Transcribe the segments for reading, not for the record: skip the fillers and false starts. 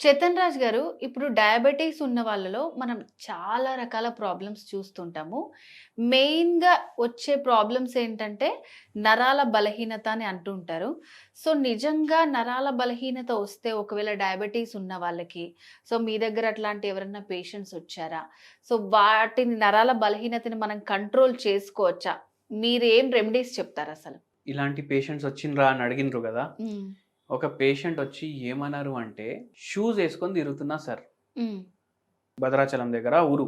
చేతన్ రాజ్ గారు, ఇప్పుడు డయాబెటిస్ ఉన్న వాళ్ళలో మనం చాలా రకాల ప్రాబ్లమ్స్ చూస్తుంటాము. మెయిన్‌గా వచ్చే ప్రాబ్లమ్స్ ఏంటంటే, నరాల బలహీనత అని అంటుంటారు. సో, నిజంగా నరాల బలహీనత వస్తే ఒకవేళ డయాబెటిస్ ఉన్న వాళ్ళకి, సో, మీ దగ్గర అట్లాంటి ఎవరన్నా పేషెంట్స్ వచ్చారా? సో, వాటిని నరాల బలహీనతని మనం కంట్రోల్ చేసుకోవచ్చా? మీరేం రెమెడీస్ చెప్తారసలు? ఇలాంటి పేషెంట్స్ వచ్చిండ్రా అని అడిగినరు కదా. హ్మ్. ఒక పేషెంట్ వచ్చి ఏమన్నారు అంటే షూస్ వేసుకొని తిరుగుతున్నా సార్, హ్మ్. భద్రాచలం దగ్గర ఊరు,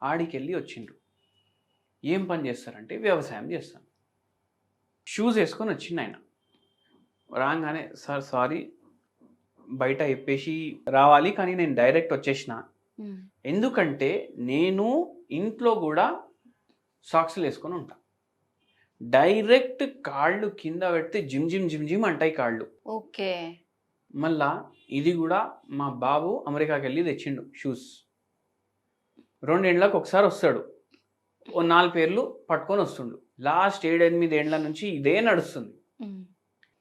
ఆడికెళ్ళి వచ్చిండ్రు. ఏం పని చేస్తారంటే వ్యవసాయం చేస్తాను. షూస్ వేసుకొని వచ్చిండు ఆయన. రాగానే సార్ సారీ, బయట చెప్పేసి రావాలి కానీ నేను డైరెక్ట్ వచ్చేసిన. హ్మ్. ఎందుకంటే నేను ఇంట్లో కూడా సాక్స్లు వేసుకొని ఉంటా. డైరెక్ట్ కాళ్ళు కింద పెడితే జిమ్ జిమ్ జిమ్ జిమ్ అంటాయి కాళ్ళు. ఓకే. మళ్ళా ఇది కూడా మా బాబు అమెరికాకి వెళ్ళి తెచ్చిండు షూస్. 2 ఏళ్ళకి ఒకసారి వస్తాడు, ఓ 4 పేర్లు పట్టుకొని వస్తుండు. లాస్ట్ 7-8 ఏళ్ళ నుంచి ఇదే నడుస్తుంది. హ్మ్.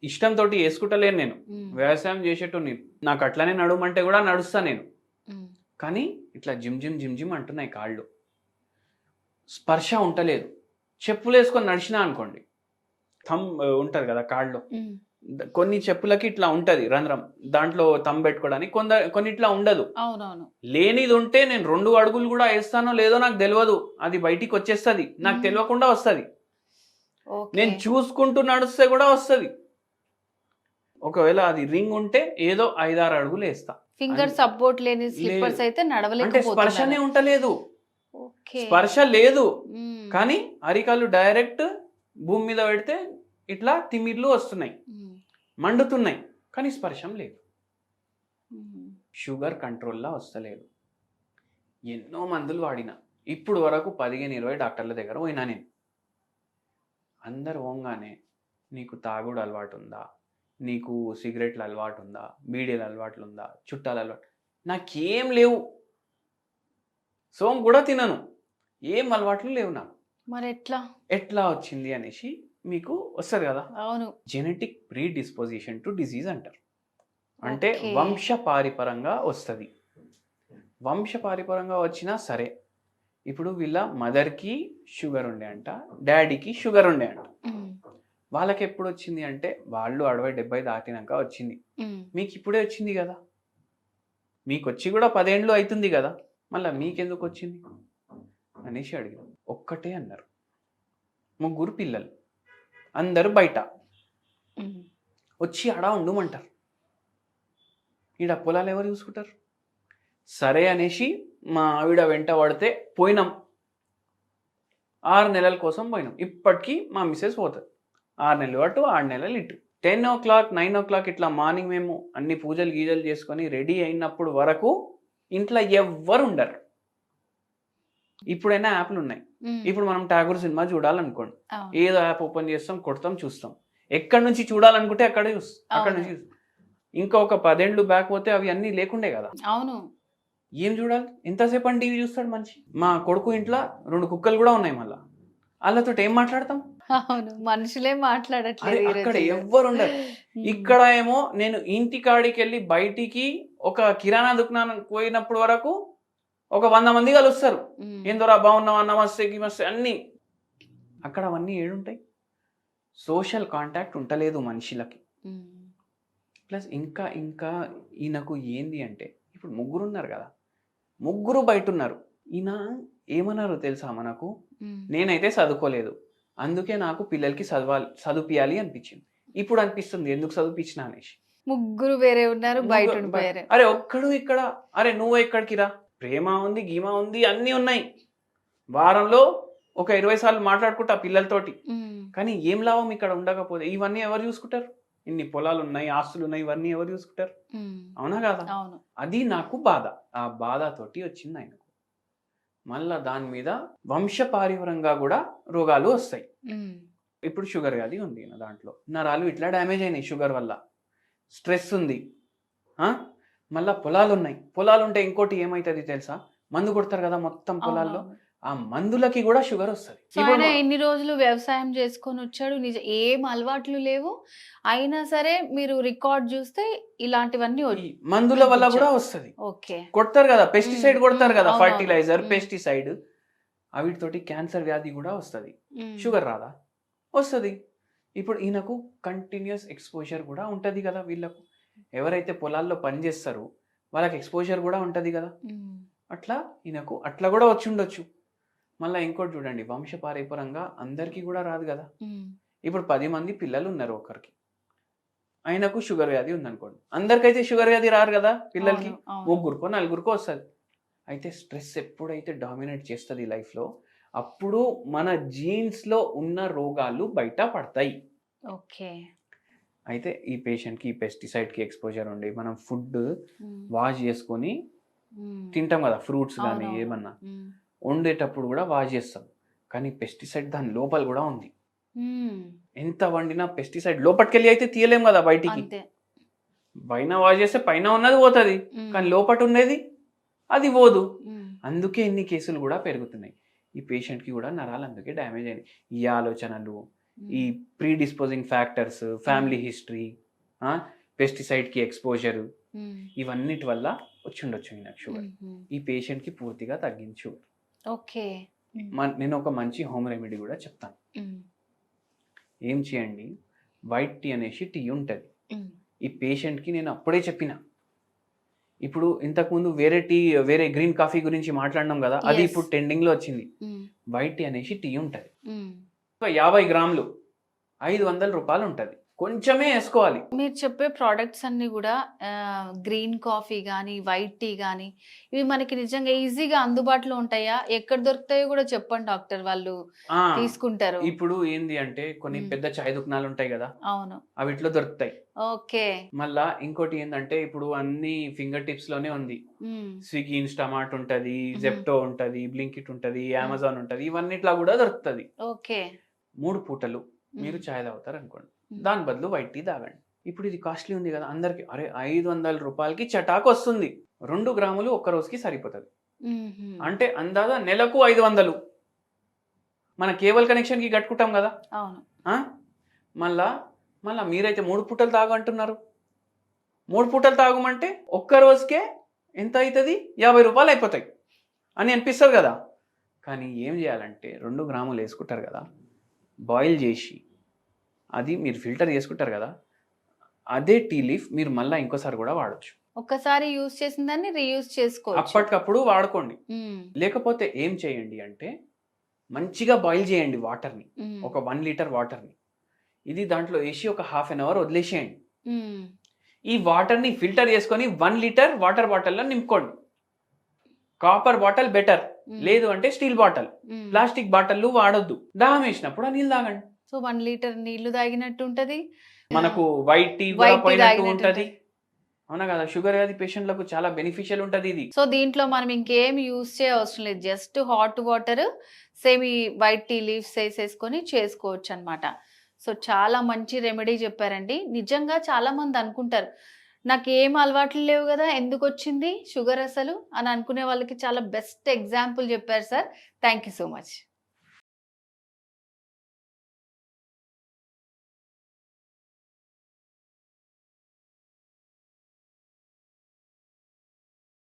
ఇష్టంతో వేసుకుంటలేను నేను, హ్మ్. వ్యవసాయం చేసేటోని. నాకు అట్లనే నడుమంటే కూడా నడుస్తా నేను. హ్మ్. కానీ ఇట్లా జిమ్ జిమ్ జిమ్ జిమ్ అంటున్నాయి కాళ్ళు. స్పర్శ ఉంటలేదు. చెప్పులు వేసుకొని నడిచినా అనుకోండి, ఉంటుంది కదా కాళ్ళు, హ్మ్. కొన్ని చెప్పులకి ఇట్లా ఉంటది రంధ్రం, దాంట్లో థంబ్ పెట్టుకోవడానికి. కొన్నిట్లా ఉండదు. అవునవును. లేనిది ఉంటే నేను 2 అడుగులు కూడా వేస్తానో లేదో నాకు తెలియదు, అది బయటికి వచ్చేస్తుంది, నాకు హ్మ్. తెలియకుండా వస్తుంది. ఓకే. నేను చూసుకుంటూ నడుస్తే కూడా వస్తుంది. ఒకవేళ అది రింగ్ ఉంటే ఏదో 5-6 అడుగులు వేస్తా. ఫింగర్ సపోర్ట్ లేని లేదు స్లిప్పర్స్ అయితే అంటే నడవలేకపోతున్నారు. స్పర్శనే ఉంటలేదు. ఓకే. స్పర్శ లేదు, హ్మ్. కానీ అరికాళ్ళు డైరెక్ట్ భూమి మీద పెడితే ఇట్లా తిమ్మిర్లు వస్తున్నాయి, హ్మ్. మండుతున్నాయి, కానీ స్పర్శం లేదు. హ్మ్. షుగర్ కంట్రోల్లా వస్తలేదు. ఎన్నో మందులు వాడిన, ఇప్పుడు వరకు 15-20 డాక్టర్ల దగ్గర పోయినా నేను. అందరు పోగానే నీకు తాగుడు అలవాటు ఉందా, నీకు సిగరెట్ల అలవాటు ఉందా, బీడీల అలవాట్లు ఉందా, చుట్టాల అలవాటు, నాకేం లేవు. సోమ్ కూడా తినను, ఏం అలవాట్లు లేవు నాకు. మరెట్లా? ఎట్లా వచ్చింది అనేసి మీకు వస్తుంది కదా. అవును. Genetic pre disposition to disease అంటారు. అంటే ఓకే. వంశపారిపరంగా వస్తుంది. వంశపారిపరంగా వచ్చినా సరే, ఇప్పుడు వీళ్ళ మదర్కి షుగర్ ఉండే అంట, డాడీకి షుగర్ ఉండే అంట. హ్మ్. వాళ్ళకి ఎప్పుడు వచ్చింది అంటే వాళ్ళు 60-70 దాటినాక వచ్చింది. హ్మ్. మీకు ఇప్పుడే వచ్చింది కదా, మీకు వచ్చి కూడా 10 ఏళ్ళు అవుతుంది కదా, మళ్ళీ మీకెందుకు వచ్చింది అనేసి అడిగారు. ఒక్కటే అన్నారు. 3 పిల్లలు, అందరూ బయట, హ్మ్. వచ్చి అడా ఉండమంటారు. ఈడ పొలాలు ఎవరు చూసుకుంటారు? సరే అనేసి మా ఆవిడ వెంట పడితే పోయినాం. 6 నెలల కోసం పోయినాం. ఇప్పటికీ మా మిస్సెస్ పోతుంది. 6 నెలలు అటు 6 నెలలు ఇటు. 10:00 9:00 ఇట్లా మార్నింగ్ మేము అన్ని పూజలు గీజలు చేసుకొని రెడీ అయినప్పుడు వరకు ఇంట్లో ఎవ్వరు ఉండరు. ఇప్పుడైనా యాప్లు ఉన్నాయి. హ్మ్. ఇప్పుడు మనం ఠాగూర్ సినిమా చూడాలనుకోండి, అవును. ఏదో యాప్ ఓపెన్ చేస్తాం, కొడతాం, చూస్తాం. ఎక్కడి నుంచి చూడాలనుకుంటే అక్కడే అక్కడ అవును. నుంచి ఇంకా ఒక 10 ఏళ్ళు బ్యాక్ పోతే అవి అన్నీ లేకుండే కదా. అవును. ఏం చూడాలి, ఎంతసేపు అని టీవీ చూస్తాడు మనిషి. మా కొడుకు ఇంట్లో 2 కుక్కలు కూడా ఉన్నాయి. మళ్ళా వాళ్ళతో ఏం మాట్లాడతాం? అవును. మనుషులే అరే మాట్లాడట్లేదు ఈ అక్కడ రోజుల్లో. ఎవ్వరు ఉండరు. హ్మ్. ఇక్కడ ఏమో నేను ఇంటి కాడికి వెళ్ళి బయటికి ఒక కిరాణా దుకాణానికి పోయినప్పుడు వరకు ఒక 100 మంది కలుస్తారు. హ్మ్. ఏందోరా బాగున్నావా, నమస్తే గిమస్తే అన్నీ. అక్కడ అవన్నీ ఏడుంటాయి? సోషల్ కాంటాక్ట్ ఉంటలేదు మనుషులకి. హ్మ్. ప్లస్ ఇంకా ఇంకా ఈయనకు ఏంది అంటే, ఇప్పుడు 3 ఉన్నారు కదా, 3 బయట ఉన్నారు. ఈయన ఏమన్నారు తెలుసా మనకు? హ్మ్. నేనైతే చదువుకోలేదు, అందుకే నాకు పిల్లలకి చదివిపియాలి అనిపించింది. ఇప్పుడు అనిపిస్తుంది ఎందుకు చదివిపించిన అనేసి. ముగ్గురు వేరే ఉన్నారు. బయట ఉండిపోయారు. అరే ఒక్కడు ఇక్కడ, అరే నువ్వు ఎక్కడికి రా, ప్రేమ ఉంది, గీమ ఉంది, అన్నీ ఉన్నాయి. వారంలో ఒక 20 సార్లు మాట్లాడుకుంటా పిల్లలతోటి. హ్మ్. కానీ ఏం లాభం ఇక్కడ ఉండకపోతే? ఇవన్నీ ఎవరు చూసుకుంటారు? ఇన్ని పొలాలు ఉన్నాయి, ఆస్తులు ఉన్నాయి, ఇవన్నీ ఎవరు చూసుకుంటారు? హ్మ్. అవునా కాదా? అవును. అది నాకు బాధ. ఆ బాధతోటి వచ్చింది ఆయనకు. మళ్ళా దాని మీద వంశపారిపరంగా కూడా రోగాలు వస్తాయి. హ్మ్. ఇప్పుడు షుగర్ వ్యాధి ఉంది ఈయన దాంట్లో. నరాలు ఇట్లా డ్యామేజ్ అయినాయి షుగర్ వల్ల. స్ట్రెస్ ఉంది. మళ్ళా పొలాలు ఉన్నాయి. పొలాలు ఉంటే ఇంకోటి ఏమవుతుంది తెలుసా? మందు కొడతారు కదా మొత్తం పొలాల్లో. అవునవును. ఆ మందులకి కూడా షుగర్ వస్తుంది. సో ఆయన ఎన్ని రోజులు వ్యవసాయం చేసుకొని వచ్చాడు, ఏం అలవాట్లు లేవు, అయినా సరే మీరు రికార్డ్ చూస్తే ఇలాంటివన్నీ ఈ మందుల వల్ల కూడా వస్తుంది. ఓకే. కొడతారు కదా, పెస్టిసైడ్ కొడతారు కదా, అవునవును. ఫర్టిలైజర్, పెస్టిసైడ్, అవిటితోటి క్యాన్సర్ వ్యాధి కూడా వస్తుంది. షుగర్ రాదా? వస్తుంది. ఇప్పుడు ఈయనకు కంటిన్యూస్ ఎక్స్పోజర్ కూడా ఉంటుంది కదా. వీళ్ళకు ఎవరైతే పొలాల్లో పనిచేస్తారో వాళ్ళకి ఎక్స్పోజర్ కూడా ఉంటుంది కదా. అట్లా ఈయనకు అట్లా కూడా వచ్చి ఉండొచ్చు. మళ్ళీ ఇంకోటి చూడండి, వంశపారంపరంగా అందరికీ కూడా రాదు కదా. ఇప్పుడు 10 మంది పిల్లలు ఉన్నారు ఒకరికి, ఆయనకు షుగర్ వ్యాధి ఉందనుకోండి, అందరికైతే షుగర్ వ్యాధి రారు కదా. పిల్లలకి 3 4 వస్తుంది. అయితే స్ట్రెస్ ఎప్పుడైతే డామినేట్ చేస్తుంది లైఫ్లో, అప్పుడు మన జీన్స్లో ఉన్న రోగాలు బయట పడతాయి. ఓకే. అయితే ఈ పేషెంట్కి పెస్టిసైడ్కి ఎక్స్పోజర్ ఉండి మనం ఫుడ్ వాష్ చేసుకొని తింటాం కదా, ఫ్రూట్స్ కానీ ఏమన్నా వండేటప్పుడు కూడా వాష్ చేస్తాం, కానీ పెస్టిసైడ్ దాని లోపల కూడా ఉంది. ఎంత వండినా పెస్టిసైడ్ లోపలికెళ్ళి అయితే తీయలేం కదా బయటికి. పైన వాష్ చేస్తే పైన ఉన్నది పోతుంది, కానీ లోపల ఉండేది అది పోదు. అందుకే ఇన్ని కేసులు కూడా పెరుగుతున్నాయి. ఈ పేషెంట్కి కూడా నరాలు అందుకే డ్యామేజ్ అయినాయి. ఈ ఆలోచనలు, ఈ predisposing factors, family history, పెస్టిసైడ్కి ఎక్స్పోజర్, ఇవన్నిటి వల్ల వచ్చిండొచ్చు నాకు షుగర్. ఈ పేషెంట్కి పూర్తిగా తగ్గింది షుగర్. ఓకే. నేను ఒక మంచి హోమ్ రెమెడీ కూడా చెప్తాను. ఏం చేయండి, వైట్ టీ అనేసి టీ ఉంటుంది. ఈ పేషెంట్కి నేను అప్పుడే చెప్పిన, ఇప్పుడు ఇంతకుముందు వేరే గ్రీన్ కాఫీ గురించి మాట్లాడినాం కదా, అది ఇప్పుడు ట్రెండింగ్లో వచ్చింది. వైట్ టీ అనేసి టీ ఉంటుంది. 50 గ్రాములు 500 రూపాయలు ఉంటుంది. కొంచెమే వేసుకోవాలి. మీరు చెప్పే ప్రోడక్ట్స్ అన్ని కూడా గ్రీన్ కాఫీ కానీ వైట్ టీ కానీ ఇవి మనకి నిజంగా ఈజీగా అందుబాటులో ఉంటాయా? ఎక్కడ దొరుకుతాయో కూడా చెప్పండి డాక్టర్, వాళ్ళు తీసుకుంటారు. ఇప్పుడు ఏంది అంటే కొన్ని పెద్ద చాయ్ దుకాణాలు ఉంటాయి కదా, అవును, అవిట్లో దొరుకుతాయి. ఓకే. మళ్ళా ఇంకోటి ఏంటంటే ఇప్పుడు అన్ని ఫింగర్ టిప్స్ లోనే ఉంది. స్విగ్గీ, ఇన్స్టామార్ట్ ఉంటది, జెప్టో ఉంటది, బ్లింకిట్ ఉంటది, అమెజాన్ ఉంటది, ఇవన్నిట్లా కూడా దొరుకుతుంది. ఓకే. 3 పూటలు మీరు చాయ్ తాగుతారు అనుకోండి, దాని బదులు వైట్ టీ తాగండి. ఇప్పుడు ఇది కాస్ట్లీ ఉంది కదా అందరికి, అరే 500 రూపాయలకి చటాకు వస్తుంది. 2 గ్రాములు ఒక్క రోజుకి సరిపోతుంది. అంటే అందాజా నెలకు 500. మన కేబుల్ కనెక్షన్ కి కట్టుకుంటాం కదా. మళ్ళా మీరైతే 3 పూటలు తాగు అంటున్నారు. 3 పూటలు తాగమంటే ఒక్క రోజుకే ఎంత అవుతుంది? 50 రూపాయలు అయిపోతాయి అని అనిపిస్తుంది కదా. కానీ ఏం చేయాలంటే 2 గ్రాములు వేసుకుంటారు కదా, బాయిల్ చేసి అది మీరు ఫిల్టర్ చేసుకుంటారు కదా, అదే టీ లీఫ్ మీరు మళ్ళీ ఇంకోసారి కూడా వాడచ్చు. ఒక్కసారి యూజ్ చేసిన దాన్ని రీయూజ్ చేసుకోవచ్చు, అప్పటికప్పుడు వాడుకోండి. లేకపోతే ఏం చేయండి అంటే మంచిగా బాయిల్ చేయండి వాటర్ని, ఒక 1 లీటర్ వాటర్ని, ఇది దాంట్లో వేసి ఒక ½ అన్ అవర్ వదిలేసేయండి. ఈ వాటర్ని ఫిల్టర్ చేసుకొని 1 లీటర్ వాటర్ బాటిల్లో నింపుకోండి. కాపర్ బాటిల్ బెటర్, లేదు అంటే స్టీల్ బాటిల్. ప్లాస్టిక్ బాటిల్ వాడొద్దు. దాహం వేసినప్పుడు ఆ నీళ్ళు తాగండి. సో 1 లీటర్ నీళ్లు తాగినట్టు ఉంటది, మనకు వైట్ టీ కూడా పోయినట్టు ఉంటది. అవునా కదా. షుగర్ వ్యాధి పేషెంట్లకు చాలా బెనిఫిషియల్ ఉంటది ఇది. సో దీంట్లో మనం ఇంకేం యూజ్ చేయవసరం లేదు, జస్ట్ హాట్ వాటర్ సేమ్ ఈ వైట్ టీ లీవ్స్ వేసేసుకొని చేసుకోవచ్చు అనమాట. సో చాలా మంచి రెమెడీ చెప్పారండి. నిజంగా చాలా మంది అనుకుంటారు నాకు ఏం అలవాట్లు లేవు కదా, ఎందుకు వచ్చింది షుగర్ అసలు అని అనుకునే వాళ్ళకి చాలా బెస్ట్ ఎగ్జాంపుల్ చెప్పారు sir. Thank you so much.